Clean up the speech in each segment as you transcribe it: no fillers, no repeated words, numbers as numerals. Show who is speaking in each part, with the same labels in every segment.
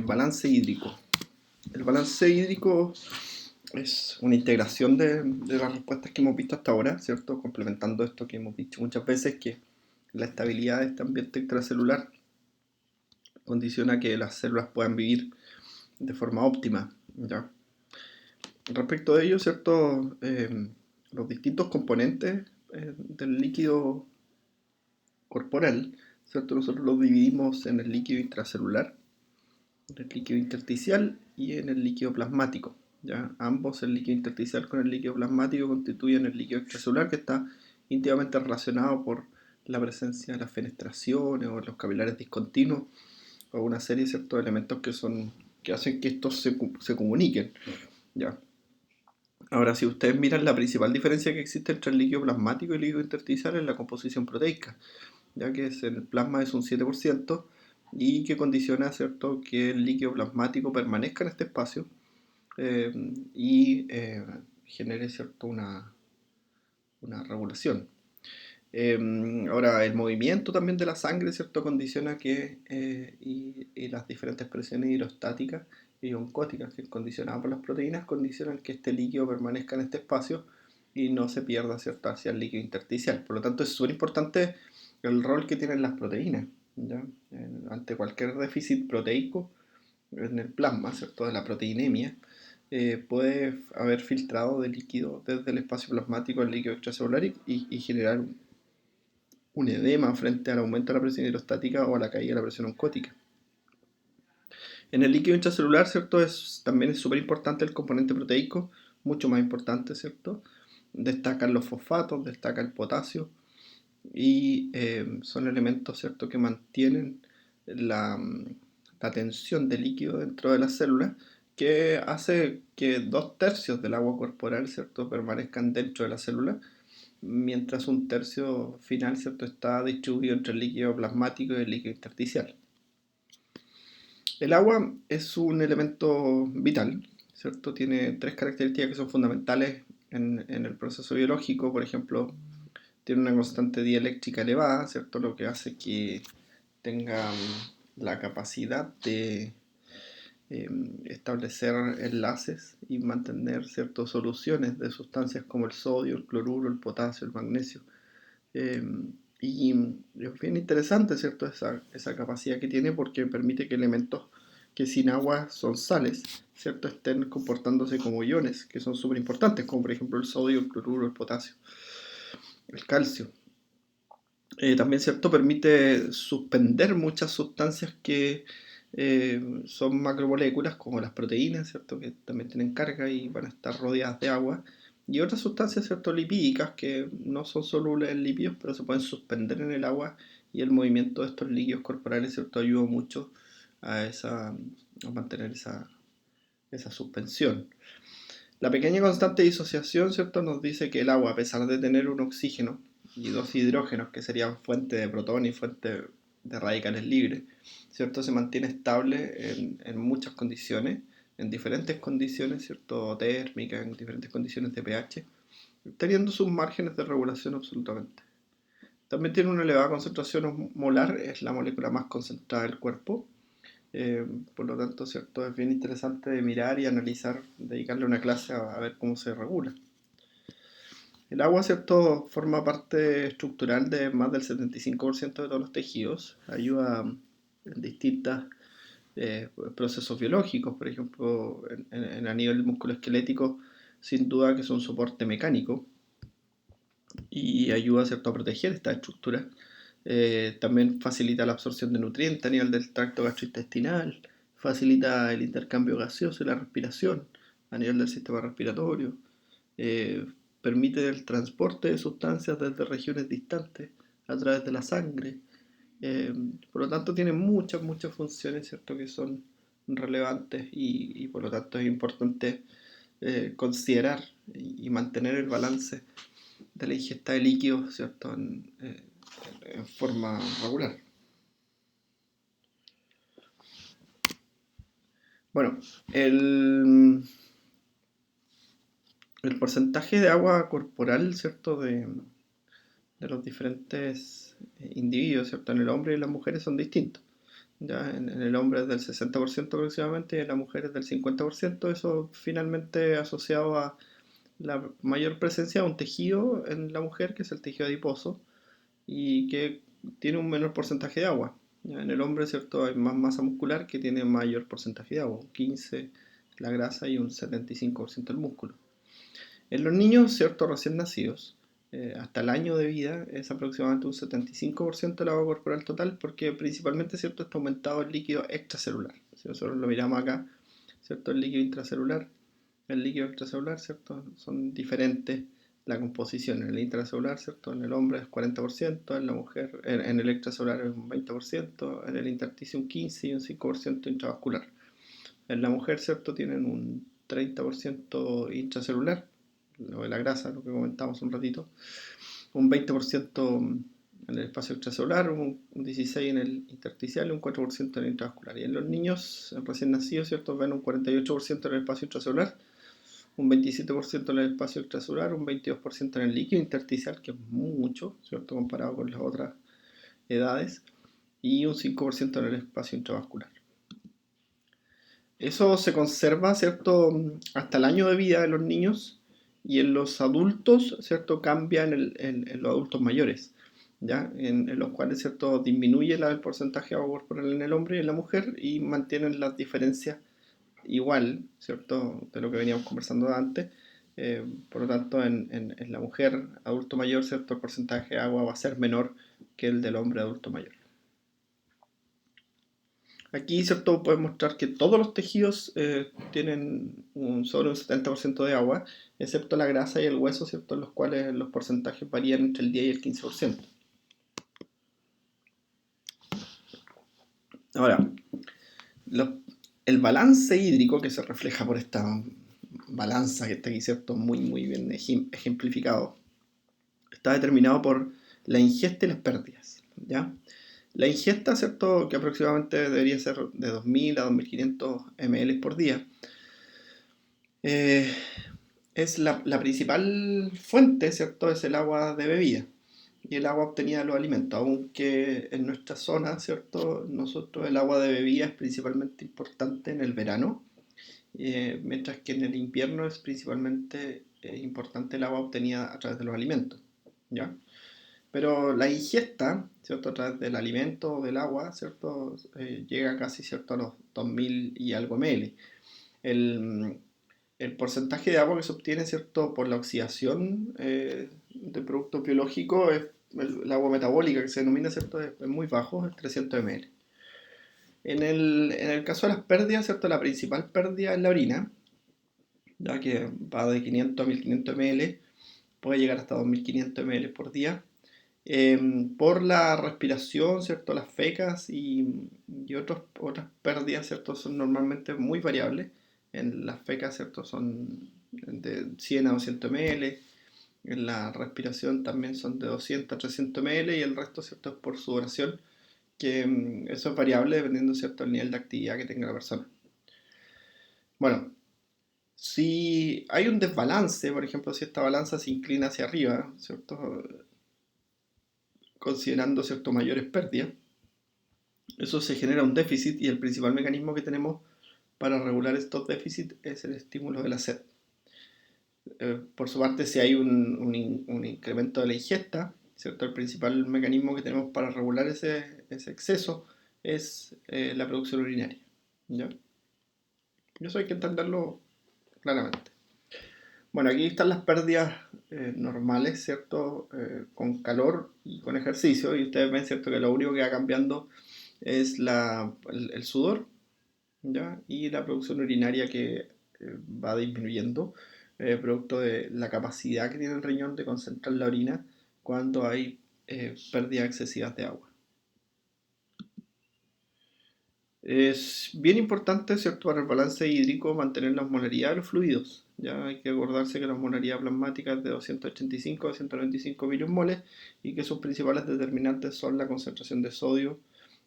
Speaker 1: Balance hídrico. El balance hídrico es una integración de las respuestas que hemos visto hasta ahora, ¿cierto? Complementando esto que hemos dicho muchas veces, que la estabilidad de este ambiente extracelular condiciona que las células puedan vivir de forma óptima, ¿ya? Respecto de ello, ¿cierto? Los distintos componentes del líquido corporal, ¿cierto? Nosotros los dividimos en el líquido intracelular, en el líquido intersticial y en el líquido plasmático. ¿Ya? Ambos, el líquido intersticial con el líquido plasmático, constituyen el líquido extracelular, que está íntimamente relacionado por la presencia de las fenestraciones o los capilares discontinuos o una serie de elementos que hacen que estos se comuniquen. ¿Ya? Ahora, si ustedes miran, la principal diferencia que existe entre el líquido plasmático y el líquido intersticial es la composición proteica, ya que el plasma es un 7% y que condiciona, ¿cierto?, que el líquido plasmático permanezca en este espacio eh, y genere, ¿cierto?, una regulación. Ahora, el movimiento también de la sangre, ¿cierto?, condiciona y las diferentes presiones hidrostáticas y oncóticas, que condicionadas por las proteínas, condicionan que este líquido permanezca en este espacio y no se pierda, ¿cierto?, hacia el líquido intersticial. Por lo tanto, es súper importante el rol que tienen las proteínas, ¿ya? Ante cualquier déficit proteico en el plasma, ¿cierto?, de la proteinemia, puede haber filtrado de líquido desde el espacio plasmático al líquido extracelular y generar un edema frente al aumento de la presión hidrostática o a la caída de la presión oncótica. En el líquido intracelular, ¿cierto? También es súper importante el componente proteico, mucho más importante, ¿cierto? Destacan los fosfatos, destaca el potasio y son elementos, ¿cierto?, que mantienen la, la tensión de líquido dentro de las células, que hace que 2/3 del agua corporal, ¿cierto?, permanezcan dentro de la célula, mientras un tercio final, ¿cierto?, está distribuido entre el líquido plasmático y el líquido intersticial. El agua es un elemento vital, ¿cierto? Tiene 3 características que son fundamentales en el proceso biológico. Por ejemplo, tiene una constante dieléctrica elevada, ¿cierto?, lo que hace que tenga la capacidad de establecer enlaces y mantener ciertas soluciones de sustancias como el sodio, el cloruro, el potasio, el magnesio. Y es bien interesante, ¿cierto?, esa capacidad que tiene, porque permite que elementos que sin agua son sales, ¿cierto?, estén comportándose como iones, que son súper importantes, como por ejemplo el sodio, el cloruro, el potasio, el calcio. También, ¿cierto?, permite suspender muchas sustancias que son macromoléculas, como las proteínas, ¿cierto?, que también tienen carga y van a estar rodeadas de agua, y otras sustancias, ¿cierto?, lipídicas, que no son solubles en lípidos, pero se pueden suspender en el agua, y el movimiento de estos líquidos corporales, ¿cierto?, ayuda mucho a mantener esa suspensión. La pequeña constante de disociación, ¿cierto?, nos dice que el agua, a pesar de tener un oxígeno y dos hidrógenos, que serían fuente de protones y fuente de radicales libres, ¿cierto?, se mantiene estable en muchas condiciones, en diferentes condiciones, ¿cierto?, térmicas, en diferentes condiciones de pH, teniendo sus márgenes de regulación absolutamente. También tiene una elevada concentración molar, es la molécula más concentrada del cuerpo. Por lo tanto, ¿cierto?, es bien interesante de mirar y analizar, dedicarle una clase a ver cómo se regula. El agua, ¿cierto?, forma parte estructural de más del 75% de todos los tejidos, ayuda en distintos procesos biológicos. Por ejemplo, a nivel musculoesquelético, sin duda que es un soporte mecánico y ayuda, ¿cierto?, a proteger esta estructura. También facilita la absorción de nutrientes a nivel del tracto gastrointestinal, facilita el intercambio gaseoso y la respiración a nivel del sistema respiratorio, eh, permite el transporte de sustancias desde regiones distantes a través de la sangre. Eh, por lo tanto, tiene muchas funciones, ¿cierto?, que son relevantes y por lo tanto es importante considerar y mantener el balance de la ingesta de líquidos, ¿cierto?, en forma regular. Bueno, el porcentaje de agua corporal, ¿cierto?, de los diferentes individuos, ¿cierto?, en el hombre y las mujeres son distintos. ya en el hombre es del 60% aproximadamente y en la mujer es del 50%, eso finalmente asociado a la mayor presencia de un tejido en la mujer, que es el tejido adiposo, y que tiene un menor porcentaje de agua. Ya en el hombre, ¿cierto? Hay más masa muscular que tiene mayor porcentaje de agua, un 15 la grasa y un 75% el músculo. En los niños, ¿cierto? Recién nacidos, hasta el año de vida es aproximadamente un 75% del agua corporal total, porque principalmente, ¿cierto? Está aumentado el líquido extracelular. Si nosotros lo miramos acá, ¿cierto? El líquido intracelular, el líquido extracelular, ¿cierto? Son diferentes la composición. En el intracelular, ¿cierto? En el hombre es 40%, en la mujer, en el extracelular es un 20%, en el intersticio un 15% y un 5% intravascular. En la mujer, ¿cierto? Tienen un 30% intracelular, lo de la grasa, lo que comentamos un ratito, un 20% en el espacio extracelular, un 16% en el intersticial y un 4% en el intravascular. Y en los niños recién nacidos, ¿cierto? Ven un 48% en el espacio intracelular, un 27% en el espacio extracelular, un 22% en el líquido intersticial, que es mucho, ¿cierto? Comparado con las otras edades, y un 5% en el espacio intravascular. Eso se conserva, ¿cierto? Hasta el año de vida de los niños, y en los adultos, ¿cierto? Cambia en los adultos mayores, ¿ya? En los cuales, ¿cierto? Disminuye el porcentaje de agua corporal en el hombre y en la mujer y mantienen las diferencias igual, ¿cierto? De lo que veníamos conversando antes. Por lo tanto, en la mujer adulto mayor, ¿cierto? El porcentaje de agua va a ser menor que el del hombre adulto mayor. Aquí, ¿cierto? Puede mostrar que todos los tejidos tienen sobre un 70% de agua, excepto la grasa y el hueso, ¿cierto? En los cuales los porcentajes varían entre el 10 y el 15%. Ahora, lo- el balance hídrico que se refleja por esta balanza que está aquí, ¿cierto? Muy, muy bien ejemplificado. Está determinado por la ingesta y las pérdidas, ¿ya? La ingesta, ¿cierto? Que aproximadamente debería ser de 2.000 a 2.500 ml por día. Eh, es la principal fuente, ¿cierto? Es el agua de bebida y el agua obtenida de los alimentos, aunque en nuestra zona, ¿cierto? Nosotros el agua de bebida es principalmente importante en el verano, mientras que en el invierno es principalmente importante el agua obtenida a través de los alimentos, ¿ya? Pero la ingesta, ¿cierto? A través del alimento o del agua, ¿cierto? Llega casi, ¿cierto? A los 2.000 y algo ml. El, el porcentaje de agua que se obtiene, ¿cierto? Por la oxidación de productos biológicos, es el agua metabólica que se denomina, ¿cierto? Es muy bajo, es 300 ml. En el caso de las pérdidas, ¿cierto? La principal pérdida es la orina, ya que va de 500 a 1.500 ml, puede llegar hasta 2.500 ml por día. Por la respiración, ¿cierto? Las fecas y otras pérdidas, ¿cierto? Son normalmente muy variables. En las fecas, ¿cierto? Son de 100 a 200 ml. En la respiración también son de 200 a 300 ml y el resto, ¿cierto? Es por sudoración, que eso es variable dependiendo, ¿cierto? El nivel de actividad que tenga la persona. Bueno, si hay un desbalance, por ejemplo, si esta balanza se inclina hacia arriba, ¿cierto? Considerando, ¿cierto? Mayores pérdidas, eso se genera un déficit y el principal mecanismo que tenemos para regular estos déficits es el estímulo de la sed. Por su parte, si hay un incremento de la ingesta, ¿cierto? El principal mecanismo que tenemos para regular ese exceso es la producción urinaria, ¿ya? Y eso hay que entenderlo claramente. Bueno, aquí están las pérdidas normales, ¿cierto? Con calor y con ejercicio, y ustedes ven, ¿cierto? Que lo único que va cambiando es el sudor, ¿ya? Y la producción urinaria que va disminuyendo, producto de la capacidad que tiene el riñón de concentrar la orina cuando hay pérdidas excesivas de agua. Es bien importante, ¿cierto? Para el balance hídrico mantener la osmolaridad de los fluidos. Ya hay que acordarse que la osmolaridad plasmática es de 285 a 295 milimoles y que sus principales determinantes son la concentración de sodio,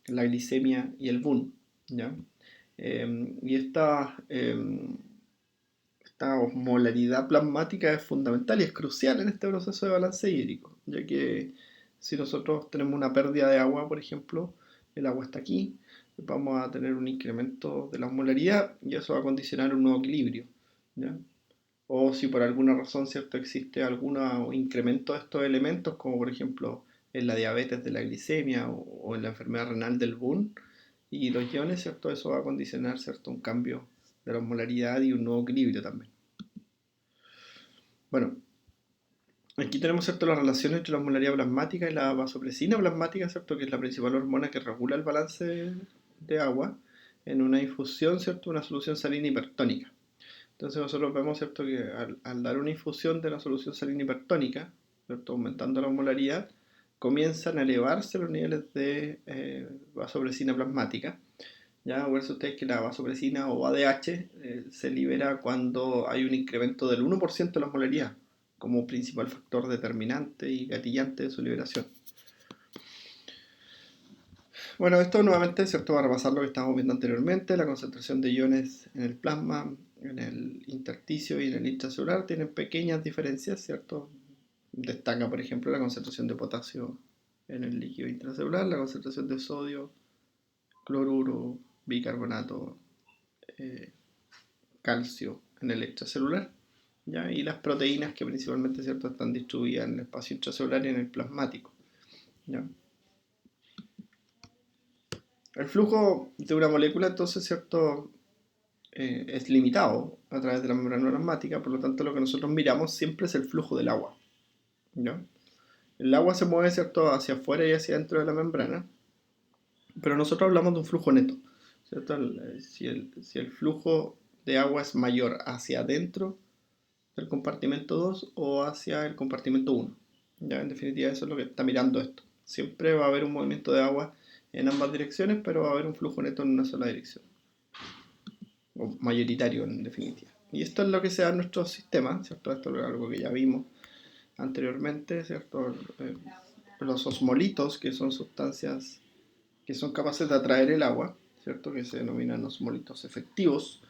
Speaker 1: la glicemia y el BUN, ¿ya? Y esta osmolaridad plasmática es fundamental y es crucial en este proceso de balance hídrico, ya que si nosotros tenemos una pérdida de agua, por ejemplo, el agua está aquí, vamos a tener un incremento de la osmolaridad y eso va a condicionar un nuevo equilibrio, ¿ya? O si por alguna razón, ¿cierto?, existe algún incremento de estos elementos, como por ejemplo en la diabetes de la glicemia o en la enfermedad renal del Boone y los iones, ¿cierto? Eso va a condicionar, ¿cierto?, un cambio de la osmolaridad y un nuevo equilibrio también. Bueno, aquí tenemos, ¿cierto?, la relación entre la osmolaridad plasmática y la vasopresina plasmática, ¿cierto?, que es la principal hormona que regula el balance de agua en una infusión, ¿cierto?, una solución salina hipertónica. Entonces nosotros vemos, ¿cierto?, que al dar una infusión de la solución salina hipertónica, ¿cierto?, aumentando la osmolaridad, comienzan a elevarse los niveles de vasopresina plasmática. Ya, acuérdense ustedes que la vasopresina o ADH se libera cuando hay un incremento del 1% de la osmolaridad, como principal factor determinante y gatillante de su liberación. Bueno, esto nuevamente, ¿cierto?, va a repasar lo que estábamos viendo anteriormente. La concentración de iones en el plasma, en el intersticio y en el intracelular tienen pequeñas diferencias, ¿cierto? Destaca, por ejemplo, la concentración de potasio en el líquido intracelular, la concentración de sodio, cloruro, bicarbonato, eh, calcio en el extracelular, ¿ya? Y las proteínas que principalmente, ¿cierto?, están distribuidas en el espacio intracelular y en el plasmático, ¿ya? El flujo de una molécula, entonces, ¿cierto?, es limitado a través de la membrana plasmática, por lo tanto lo que nosotros miramos siempre es el flujo del agua, ¿ya? El agua se mueve, ¿cierto?, hacia afuera y hacia dentro de la membrana, pero nosotros hablamos de un flujo neto, ¿cierto? Si el flujo de agua es mayor hacia adentro del compartimento 2 o hacia el compartimento 1. Ya, en definitiva, eso es lo que está mirando esto. Siempre va a haber un movimiento de agua en ambas direcciones, pero va a haber un flujo neto en una sola dirección, o mayoritario en definitiva. Y esto es lo que se da en nuestro sistema, ¿cierto? Esto es algo que ya vimos anteriormente, ¿cierto? Los osmolitos, que son sustancias que son capaces de atraer el agua, ¿cierto?, que se denominan osmolitos efectivos,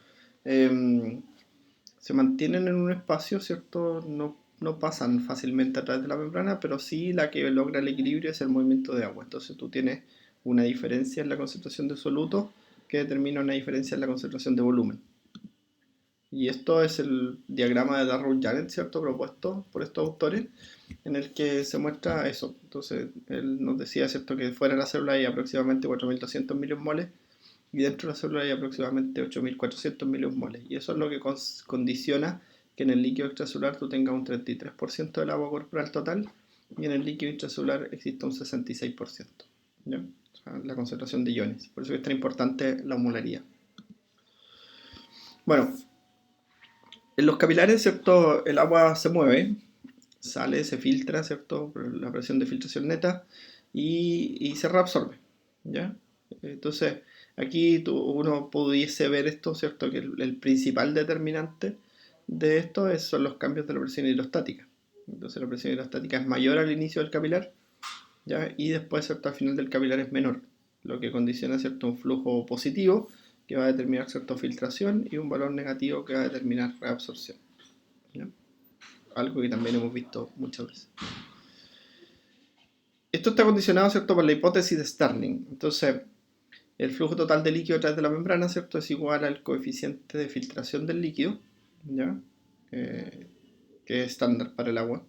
Speaker 1: se mantienen en un espacio, ¿cierto? No pasan fácilmente a través de la membrana, pero sí la que logra el equilibrio es el movimiento de agua. Entonces tú tienes una diferencia en la concentración de soluto que determina una diferencia en la concentración de volumen. Y esto es el diagrama de Darrow-Janet, ¿cierto?, propuesto por estos autores, en el que se muestra eso. Entonces él nos decía, ¿cierto?, que fuera de la célula hay aproximadamente 4.200 miliosmoles y dentro de la célula hay aproximadamente 8.400 miliosmoles. Y eso es lo que condiciona que en el líquido extracelular tú tengas un 33% del agua corporal total y en el líquido intracelular existe un 66%. ¿Ya? O sea, la concentración de iones. Por eso es tan importante la osmolaridad. Bueno, en los capilares, ¿cierto?, el agua se mueve, sale, se filtra, ¿cierto?, por la presión de filtración neta y se reabsorbe, ¿ya? Entonces, aquí uno pudiese ver esto, ¿cierto?, que el principal determinante de esto son los cambios de la presión hidrostática. Entonces, la presión hidrostática es mayor al inicio del capilar, ¿ya? Y después, ¿cierto?, al final del capilar es menor, lo que condiciona, ¿cierto?, un flujo positivo que va a determinar, ¿cierto?, filtración y un valor negativo que va a determinar reabsorción, ¿ya? Algo que también hemos visto muchas veces. Esto está condicionado, ¿cierto?, por la hipótesis de Stirling. Entonces, el flujo total de líquido a través de la membrana, ¿cierto?, es igual al coeficiente de filtración del líquido, ¿ya? Que es estándar para el agua.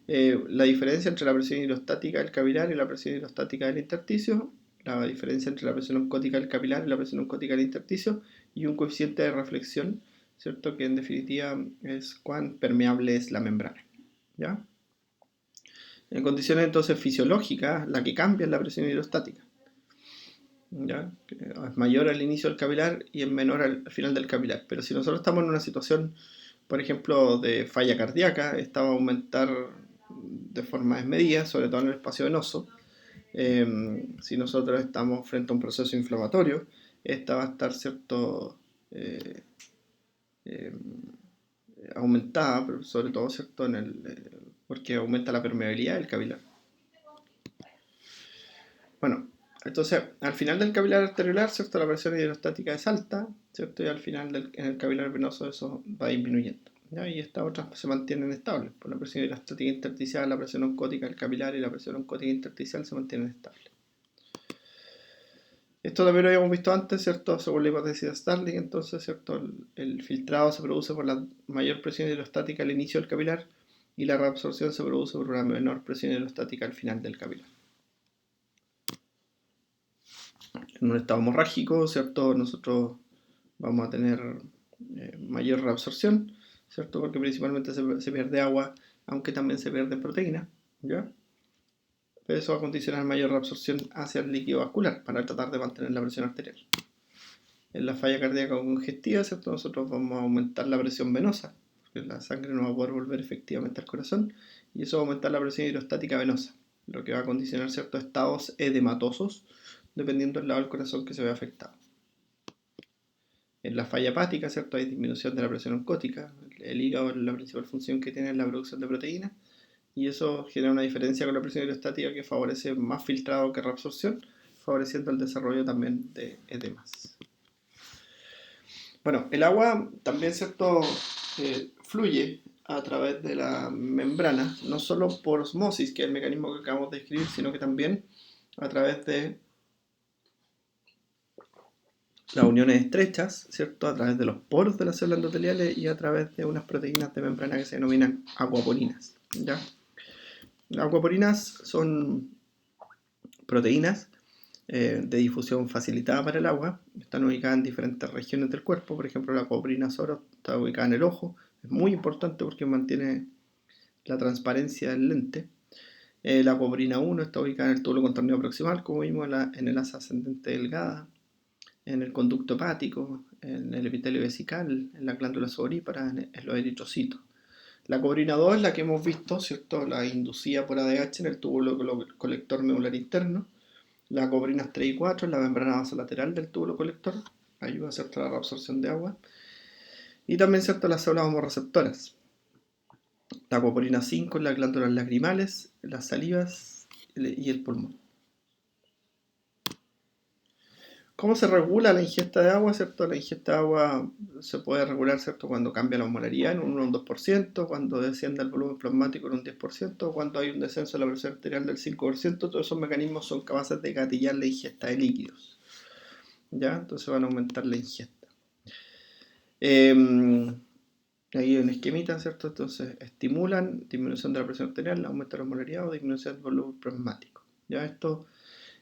Speaker 1: La diferencia entre la presión hidrostática del capilar y la presión hidrostática del intersticio, la diferencia entre la presión oncótica del capilar y la presión oncótica del intersticio, y un coeficiente de reflexión, ¿cierto?, que en definitiva es cuán permeable es la membrana, ¿ya? En condiciones entonces fisiológicas, la que cambia es la presión hidrostática, ¿ya? Es mayor al inicio del capilar y es menor al final del capilar. Pero si nosotros estamos en una situación, por ejemplo, de falla cardíaca, esta va a aumentar de forma desmedida, sobre todo en el espacio venoso. Si nosotros estamos frente a un proceso inflamatorio, esta va a estar, ¿cierto?, eh, eh, aumentada, pero sobre todo, ¿cierto?, porque aumenta la permeabilidad del capilar. Bueno, entonces al final del capilar arteriolar, ¿cierto?, la presión hidrostática es alta, ¿cierto?, y al final en el capilar venoso eso va disminuyendo, ¿ya? Y estas otras se mantienen estables. Por la presión hidrostática intersticial, la presión oncótica del capilar y la presión oncótica intersticial se mantienen estables. Esto también lo habíamos visto antes, ¿cierto? Según la hipótesis de Starling, entonces, ¿cierto? El filtrado se produce por la mayor presión hidrostática al inicio del capilar y la reabsorción se produce por una menor presión hidrostática al final del capilar. En un estado hemorrágico, ¿cierto? Nosotros vamos a tener mayor reabsorción, ¿cierto? Porque principalmente se pierde agua, aunque también se pierde proteína, ¿ya? Pero eso va a condicionar mayor reabsorción hacia el líquido vascular para tratar de mantener la presión arterial. En la falla cardíaca congestiva, ¿cierto? Nosotros vamos a aumentar la presión venosa, porque la sangre no va a poder volver efectivamente al corazón, y eso va a aumentar la presión hidrostática venosa, lo que va a condicionar ciertos estados edematosos, dependiendo del lado del corazón que se vea afectado. En la falla hepática, ¿cierto? Hay disminución de la presión oncótica. El hígado, la principal función que tiene es la producción de proteínas, y eso genera una diferencia con la presión hidrostática que favorece más filtrado que reabsorción, favoreciendo el desarrollo también de edemas. Bueno, el agua también, ¿cierto? Fluye a través de la membrana, no solo por osmosis, que es el mecanismo que acabamos de describir, sino que también a través de las uniones estrechas, ¿cierto? A través de los poros de las células endoteliales y a través de unas proteínas de membrana que se denominan acuaporinas, ¿ya? Las acuaporinas son proteínas de difusión facilitada para el agua, están ubicadas en diferentes regiones del cuerpo, por ejemplo la acuaporina soro está ubicada en el ojo, es muy importante porque mantiene la transparencia del lente. La acuaporina 1 está ubicada en el túbulo contorneo proximal, como vimos en el asa ascendente delgada, en el conducto hepático, en el epitelio vesical, en la glándula sudorípara, en los eritrocitos. La cobrina 2 es la que hemos visto, ¿cierto? La inducida por ADH en el túbulo colector medular interno. La cobrinas 3 y 4 es la membrana basolateral del túbulo colector, ayuda a la reabsorción de agua. Y también, ¿cierto? Las células homorreceptoras. La cobrina 5 es las glándulas lacrimales, las salivas y el pulmón. ¿Cómo se regula la ingesta de agua? ¿Cierto? La ingesta de agua se puede regular, ¿cierto? Cuando cambia la osmolaridad en un 1 o un 2%, cuando desciende el volumen plasmático en un 10%, cuando hay un descenso de la presión arterial del 5%, todos esos mecanismos son capaces de gatillar la ingesta de líquidos, ¿ya? Entonces van a aumentar la ingesta. Ahí hay un esquemita, ¿cierto? Entonces estimulan disminución de la presión arterial, aumento de la osmolaridad o disminución del volumen plasmático, ¿ya?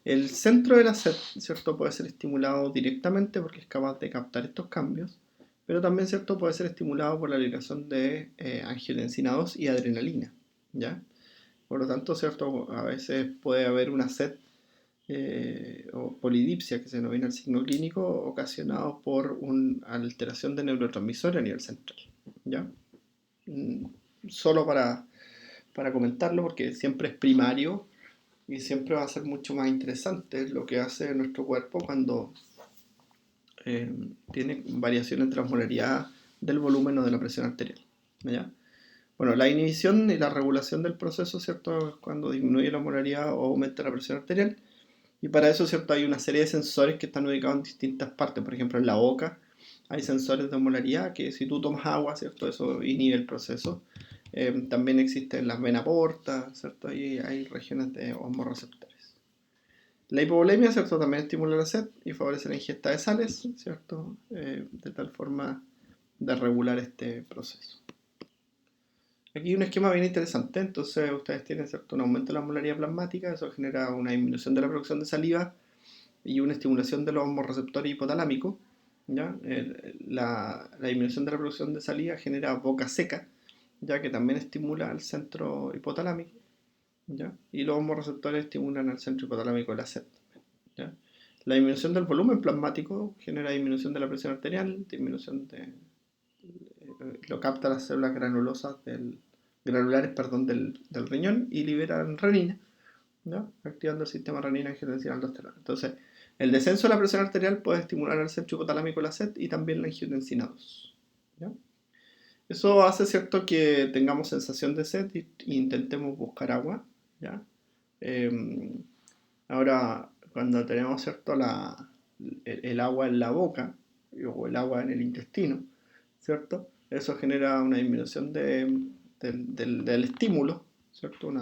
Speaker 1: El centro de la sed, ¿cierto? Puede ser estimulado directamente porque es capaz de captar estos cambios, pero también, ¿cierto? Puede ser estimulado por la liberación de angiotensina 2 y adrenalina, ¿ya? Por lo tanto, ¿cierto? A veces puede haber una sed o polidipsia, que se denomina el signo clínico, ocasionado por una alteración de neurotransmisores a nivel central, ¿ya? Solo para comentarlo, porque siempre es primario y siempre va a ser mucho más interesante lo que hace nuestro cuerpo cuando tiene variaciones de la osmolaridad del volumen o de la presión arterial, ¿ya? Bueno, la inhibición y la regulación del proceso, ¿cierto? Es cuando disminuye la osmolaridad o aumenta la presión arterial. Y para eso, ¿cierto? Hay una serie de sensores que están ubicados en distintas partes. Por ejemplo, en la boca hay sensores de osmolaridad que si tú tomas agua, ¿cierto? Eso inhibe el proceso. También existen las venas portas, ¿cierto? Y hay regiones de osmorreceptores. La hipovolemia, ¿cierto? También estimula la sed y favorece la ingesta de sales, ¿cierto? De tal forma de regular este proceso. Aquí hay un esquema bien interesante, entonces ustedes tienen, ¿cierto? Un aumento de la osmolaridad plasmática, eso genera una disminución de la producción de saliva y una estimulación de los hormoreceptores hipotalámicos, ¿ya? La disminución de la producción de saliva genera boca seca, ya que también estimula al centro hipotalámico, ¿ya? Y los hormoreceptores estimulan al centro hipotalámico de la sed, ¿ya? La disminución del volumen plasmático genera disminución de la presión arterial, disminución de... lo capta las células granulares del riñón y liberan renina, ¿no? Activando el sistema renina-angiotensina-aldosterona. Entonces, el descenso de la presión arterial puede estimular al centro hipotalámico la sed y también la angiotensina 2, ¿ya? Eso hace, ¿cierto?, que tengamos sensación de sed e intentemos buscar agua, ¿ya? Ahora, cuando tenemos, ¿cierto?, el agua en la boca o el agua en el intestino, ¿cierto? Eso genera una disminución del estímulo, ¿cierto?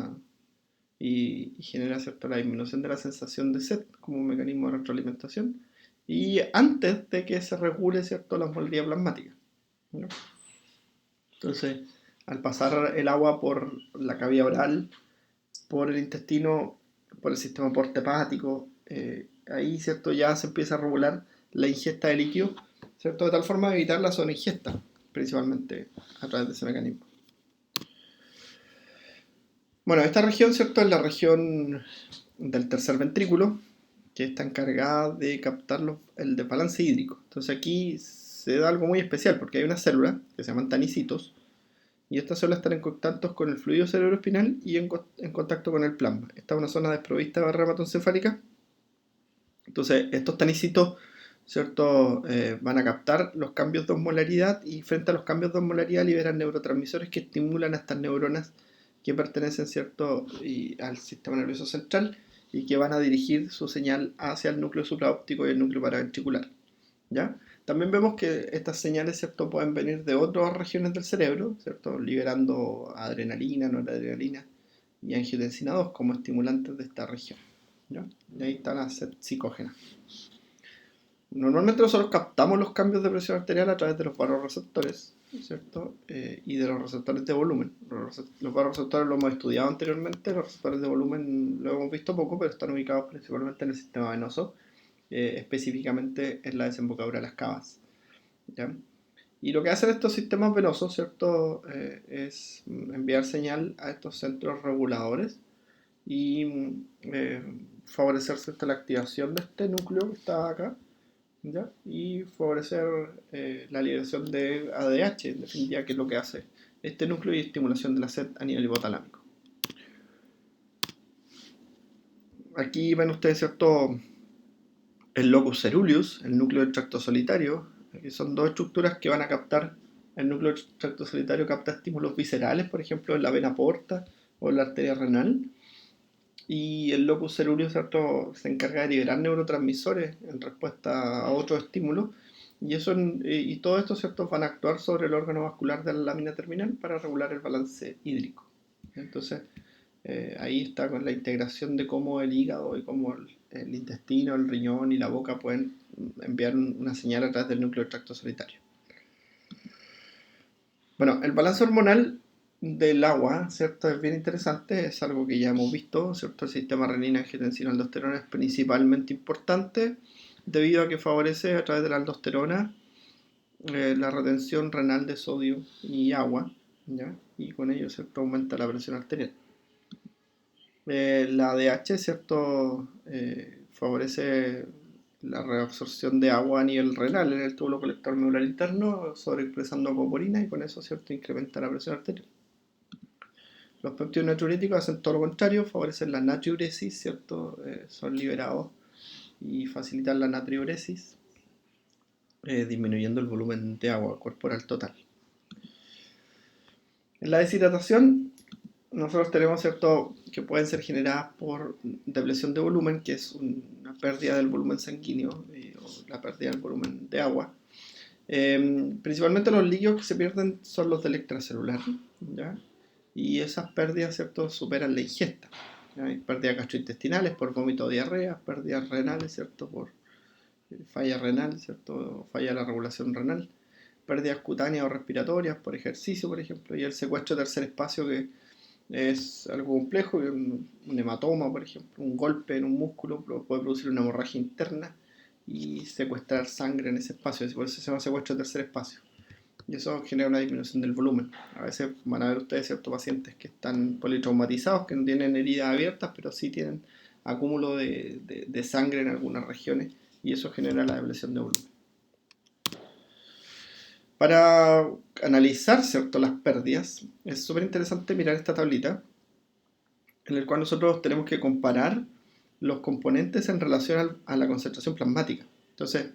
Speaker 1: y genera, ¿cierto?, la disminución de la sensación de sed como un mecanismo de retroalimentación y antes de que se regule, ¿cierto?, la osmolalidad plasmática, ¿no? Entonces, al pasar el agua por la cavidad oral, por el intestino, por el sistema porte hepático, ahí, ¿cierto?, ya se empieza a regular la ingesta de líquido, ¿cierto?, de tal forma de evitar la sobreingesta, principalmente a través de ese mecanismo. Bueno, esta región, ¿cierto?, es la región del tercer ventrículo, que está encargada de captar el desbalance hídrico. Entonces aquí se da algo muy especial, porque hay una célula que se llaman tanicitos, y estas células están en contacto con el fluido cerebroespinal y en contacto con el plasma. Esta es una zona desprovista de barrera hematoencefálica. Entonces, estos tanicitos, ¿cierto?, van a captar los cambios de osmolaridad y frente a los cambios de osmolaridad liberan neurotransmisores que estimulan a estas neuronas que pertenecen, ¿cierto?, al sistema nervioso central y que van a dirigir su señal hacia el núcleo supraóptico y el núcleo paraventricular, ¿ya? También vemos que estas señales, ¿cierto?, pueden venir de otras regiones del cerebro, ¿cierto?, liberando adrenalina, noradrenalina y angiotensina 2 como estimulantes de esta región, ¿ya? Y ahí está la sed psicógena. Normalmente nosotros captamos los cambios de presión arterial a través de los vasoreceptores, ¿cierto? Y de los receptores de volumen. Los vasoreceptores lo hemos estudiado anteriormente, los receptores de volumen lo hemos visto poco, pero están ubicados principalmente en el sistema venoso, específicamente en la desembocadura de las cavas, ¿ya? Y lo que hacen estos sistemas venosos, ¿cierto?, es enviar señal a estos centros reguladores y favorecer, ¿cierto?, la activación de este núcleo que está acá, ¿ya? Y favorecer la liberación de ADH, en definitiva, que es lo que hace este núcleo y estimulación de la sed a nivel hipotalámico. Aquí ven ustedes, ¿cierto?, el locus ceruleus, el núcleo del tracto solitario, que son dos estructuras que van a captar. El núcleo del tracto solitario capta estímulos viscerales, por ejemplo, en la vena porta o en la arteria renal. Y el locus ceruleus, ¿cierto?, se encarga de liberar neurotransmisores en respuesta a otros estímulos. Y todo esto, ¿cierto?, van a actuar sobre el órgano vascular de la lámina terminal para regular el balance hídrico. Entonces, ahí está con la integración de cómo el hígado y cómo el intestino, el riñón y la boca pueden enviar una señal a través del núcleo del tracto solitario. Bueno, el balance hormonal del agua, ¿cierto?, es bien interesante, es algo que ya hemos visto, ¿cierto? El sistema renina, angiotensina, aldosterona es principalmente importante debido a que favorece a través de la aldosterona la retención renal de sodio y agua, ¿ya? Y con ello, ¿cierto?, aumenta la presión arterial. La ADH, ¿cierto?, favorece la reabsorción de agua a nivel renal en el túbulo colector medular interno, sobreexpresando acoporina y con eso, ¿cierto?, incrementa la presión arterial. Los péptidos natriuréticos hacen todo lo contrario, favorecen la natriuresis, ¿cierto? Son liberados y facilitan la natriuresis, disminuyendo el volumen de agua corporal total. En la deshidratación, nosotros tenemos, ¿cierto?, que pueden ser generadas por depresión de volumen, que es una pérdida del volumen sanguíneo o la pérdida del volumen de agua. Principalmente los líquidos que se pierden son los del extracelular, ¿ya? Y esas pérdidas, ¿cierto?, superan la ingesta, ¿ya? Hay pérdidas gastrointestinales por vómito o diarrea, pérdidas renales, ¿cierto?, por falla renal, ¿cierto?, falla de la regulación renal, pérdidas cutáneas o respiratorias por ejercicio, por ejemplo, y el secuestro de tercer espacio, que es algo complejo, un hematoma, por ejemplo, un golpe en un músculo puede producir una hemorragia interna y secuestrar sangre en ese espacio, por eso se llama secuestro de tercer espacio. Y eso genera una disminución del volumen. A veces van a ver ustedes ciertos pacientes que están politraumatizados, que no tienen heridas abiertas, pero sí tienen acúmulo de sangre en algunas regiones, y eso genera la depresión de volumen. Para analizar, ¿cierto?, las pérdidas, es súper interesante mirar esta tablita, en la cual nosotros tenemos que comparar los componentes en relación a la concentración plasmática. Entonces,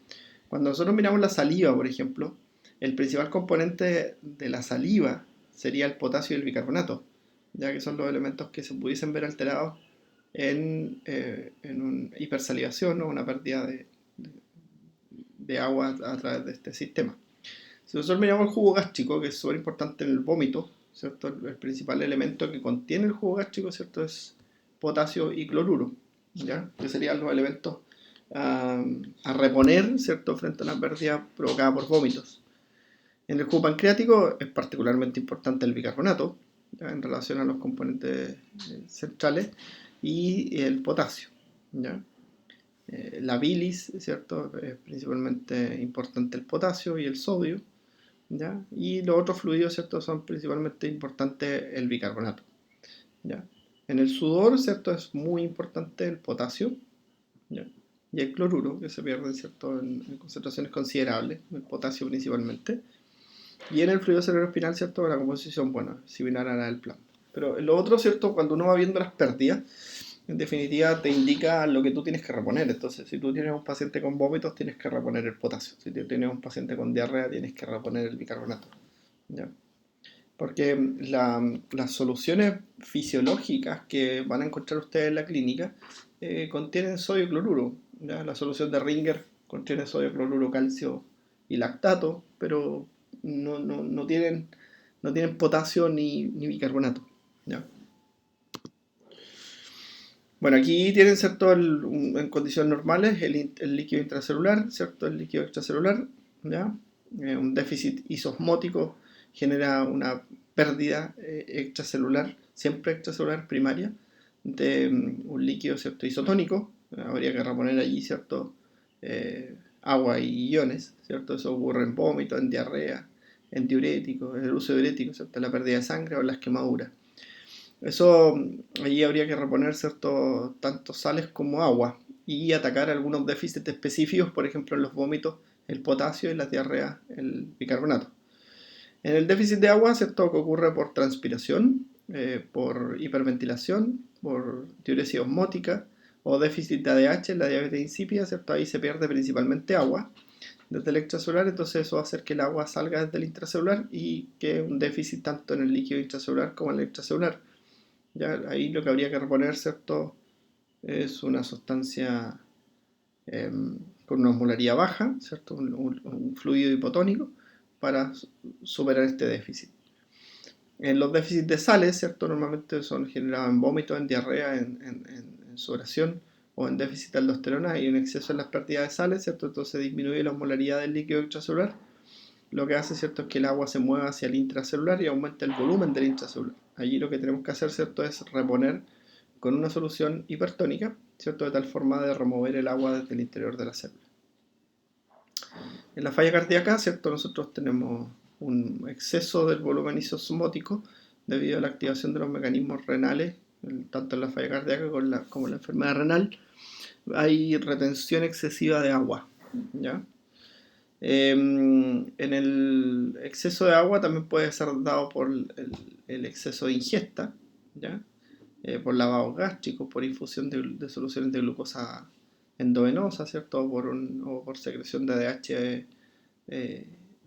Speaker 1: cuando nosotros miramos la saliva, por ejemplo, el principal componente de la saliva sería el potasio y el bicarbonato, ya que son los elementos que se pudiesen ver alterados en una hipersalivación o una pérdida de agua a través de este sistema. Si nosotros miramos el jugo gástrico, que es súper importante en el vómito, ¿cierto? El principal elemento que contiene el jugo gástrico, ¿cierto?, es potasio y cloruro, ¿ya? Que serían los elementos a reponer, ¿cierto?, frente a una pérdida provocada por vómitos. En el jugo pancreático es particularmente importante el bicarbonato, ¿ya?, en relación a los componentes centrales, y el potasio, ¿ya? La bilis, ¿cierto?, es principalmente importante el potasio y el sodio, ¿ya? Y los otros fluidos, ¿cierto?, son principalmente importantes el bicarbonato, ¿ya? En el sudor, ¿cierto?, es muy importante el potasio, ¿ya?, y el cloruro, que se pierde, ¿cierto?, en concentraciones considerables, el potasio principalmente. Y en el fluido cerebroespinal, ¿cierto?, la composición, bueno, similar a la del plasma. Pero lo otro, ¿cierto?, cuando uno va viendo las pérdidas, en definitiva te indica lo que tú tienes que reponer. Entonces, si tú tienes un paciente con vómitos, tienes que reponer el potasio. Si tú tienes un paciente con diarrea, tienes que reponer el bicarbonato, ¿ya? Porque las soluciones fisiológicas que van a encontrar ustedes en la clínica contienen sodio y cloruro, ¿ya? La solución de Ringer contiene sodio, cloruro, calcio y lactato, pero no tienen potasio ni bicarbonato, ¿ya? Bueno, aquí tienen, ¿cierto?, en condiciones normales el líquido intracelular, ¿cierto?, el líquido extracelular, ¿ya? Un déficit isosmótico genera una pérdida extracelular, siempre extracelular primaria, de un líquido, ¿cierto?, isotónico. Habría que reponer allí, ¿cierto?, agua y iones, ¿cierto? Eso ocurre en vómito, en diarrea, en diuréticos, en el uso de diuréticos, ¿cierto?, la pérdida de sangre o en las quemaduras. Eso, allí habría que reponer, ¿cierto?, tanto sales como agua y atacar algunos déficits específicos, por ejemplo en los vómitos el potasio y las diarreas el bicarbonato. En el déficit de agua, ¿cierto?, que ocurre por transpiración, por hiperventilación, por diuresis osmótica o déficit de ADH, la diabetes insípida, ¿cierto? Ahí se pierde principalmente agua desde el extracelular, entonces eso va a hacer que el agua salga desde el intracelular y que un déficit tanto en el líquido intracelular como en el extracelular. ¿Ya? Ahí lo que habría que reponer, ¿cierto?, es una sustancia eh, con una osmolaridad baja, ¿cierto?, un fluido hipotónico para superar este déficit. Los déficits de sales, ¿cierto?, normalmente son generados en vómitos, en diarrea, en sudoración o en déficit de aldosterona y un exceso en las pérdidas de sales, ¿cierto? Entonces disminuye la osmolaridad del líquido extracelular. Lo que hace, ¿cierto?, es que el agua se mueva hacia el intracelular y aumenta el volumen del intracelular. Allí lo que tenemos que hacer, ¿cierto?, es reponer con una solución hipertónica, ¿cierto?, de tal forma de remover el agua desde el interior de la célula. En la falla cardíaca, ¿cierto?, nosotros tenemos un exceso del volumen isosmótico debido a la activación de los mecanismos renales, tanto en la falla cardíaca como en la enfermedad renal. Hay retención excesiva de agua, ¿ya? En el exceso de agua también puede ser dado por el exceso de ingesta, ¿ya? Por lavado gástrico, por infusión de soluciones de glucosa endovenosa, ¿cierto? O por secreción de ADH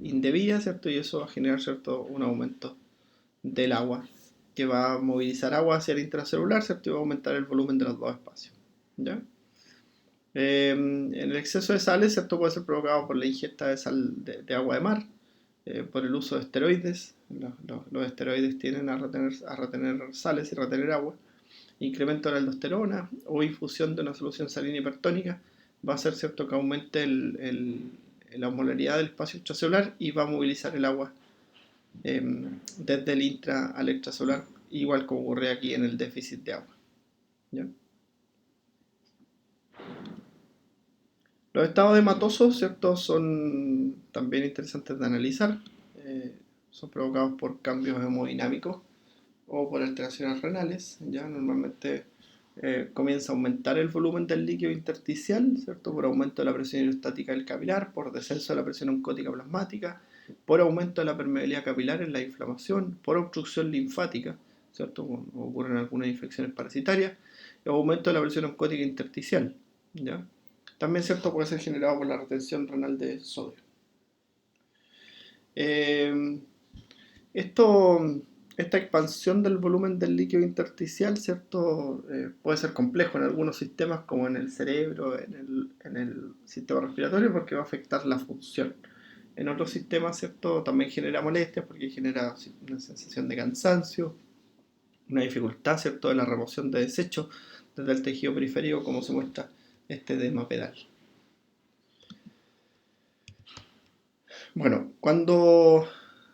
Speaker 1: indebida, ¿cierto? Y eso va a generar, ¿cierto?, un aumento del agua, que va a movilizar agua hacia el intracelular, ¿cierto? Y va a aumentar el volumen de los dos espacios, ¿ya? En el exceso de sales, ¿cierto?, puede ser provocado por la ingesta de sal de agua de mar, por el uso de esteroides. Los esteroides tienden a retener sales y retener agua. Incremento de la aldosterona o infusión de una solución salina hipertónica va a hacer, ¿cierto?, que aumente la osmolaridad del espacio extracelular y va a movilizar el agua desde el intra al extracelular, igual como ocurre aquí en el déficit de agua, ¿ya? Los estados hematosos, ¿cierto?, son también interesantes de analizar. Son provocados por cambios hemodinámicos o por alteraciones renales. Ya normalmente comienza a aumentar el volumen del líquido intersticial, ¿cierto?, por aumento de la presión hidrostática del capilar, por descenso de la presión oncótica plasmática, por aumento de la permeabilidad capilar en la inflamación, por obstrucción linfática, ¿cierto?, ocurren algunas infecciones parasitarias, y aumento de la presión oncótica intersticial, ¿ya? También, ¿cierto?, puede ser generado por la retención renal de sodio. Eh, esto, esta expansión del volumen del líquido intersticial, ¿cierto?, puede ser complejo en algunos sistemas, como en el cerebro, en el sistema respiratorio, porque va a afectar la función. En otros sistemas, ¿cierto?, también genera molestias porque genera una sensación de cansancio, una dificultad, ¿cierto?, de la remoción de desechos desde el tejido periférico, como se muestra este edema pedal. Bueno, cuando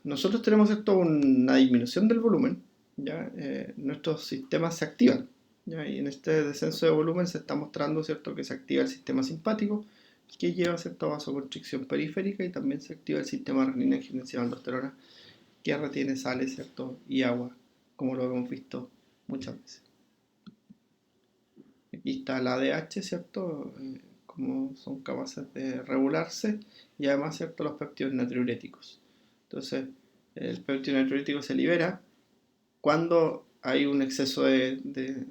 Speaker 1: nosotros tenemos esto, una disminución del volumen, ¿ya? Nuestros sistemas se activan, ¿ya? Y en este descenso de volumen se está mostrando, ¿cierto?, que se activa el sistema simpático, que lleva, ¿cierto?, a vasoconstricción periférica, y también se activa el sistema renina, angiotensina, aldosterona, que retiene sales, ¿cierto?, y agua, como lo hemos visto muchas veces. Aquí está la ADH, ¿cierto?, cómo son capaces de regularse, y además, ¿cierto?, los péptidos natriuréticos. Entonces, el péptido natriurético se libera cuando hay un exceso de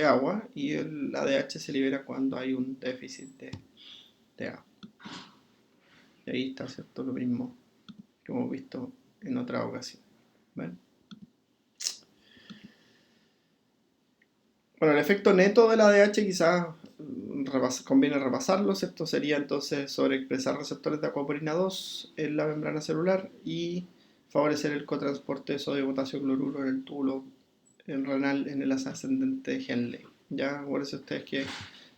Speaker 1: agua, y el ADH se libera cuando hay un déficit de agua. Y ahí está, ¿cierto?, lo mismo que hemos visto en otra ocasión. ¿Ven? Bueno, el efecto neto del ADH quizás conviene repasarlo, ¿cierto? Sería entonces sobreexpresar receptores de acuaporina 2 en la membrana celular y favorecer el cotransporte de sodio y potasio cloruro en el túbulo renal en el ascendente de Henle. Ya, acuérdense ustedes que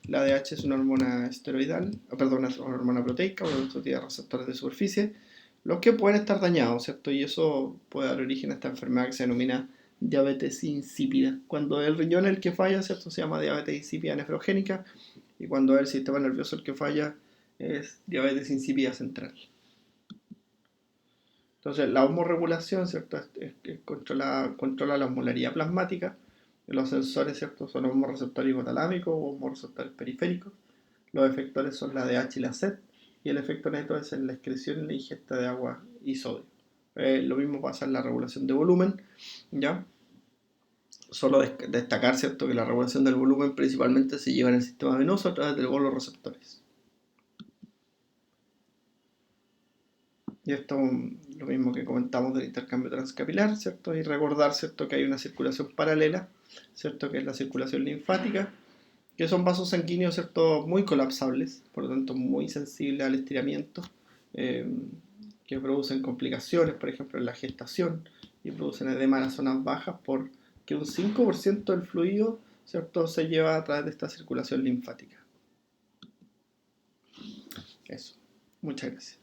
Speaker 1: la ADH es una hormona esteroidal, perdón, es una hormona proteica, por lo tanto tiene receptores de superficie, los que pueden estar dañados, ¿cierto? Y eso puede dar origen a esta enfermedad que se denomina diabetes insípida. Cuando el riñón es el que falla, ¿cierto?, se llama diabetes insípida nefrogénica, y cuando es el sistema nervioso el que falla, es diabetes insípida central. Entonces, la osmorregulación, ¿cierto?, controla la osmolaridad plasmática. Los sensores, ¿cierto?, son osmorreceptores hipotalámicos o osmorreceptores periféricos. Los efectores son la DH y la SET, y el efecto neto es en la excreción y la ingesta de agua y sodio. Lo mismo pasa en la regulación de volumen, ¿ya? Solo destacar, ¿cierto?, que la regulación del volumen principalmente se lleva en el sistema venoso a través de los receptores. Y esto lo mismo que comentamos del intercambio transcapilar, ¿cierto? Y recordar, ¿cierto?, que hay una circulación paralela, ¿cierto?, que es la circulación linfática, que son vasos sanguíneos, ¿cierto?, muy colapsables, por lo tanto muy sensibles al estiramiento, eh, que producen complicaciones, por ejemplo, en la gestación, y producen edema en las zonas bajas porque un 5% del fluido, ¿cierto?, se lleva a través de esta circulación linfática. Eso. Muchas gracias.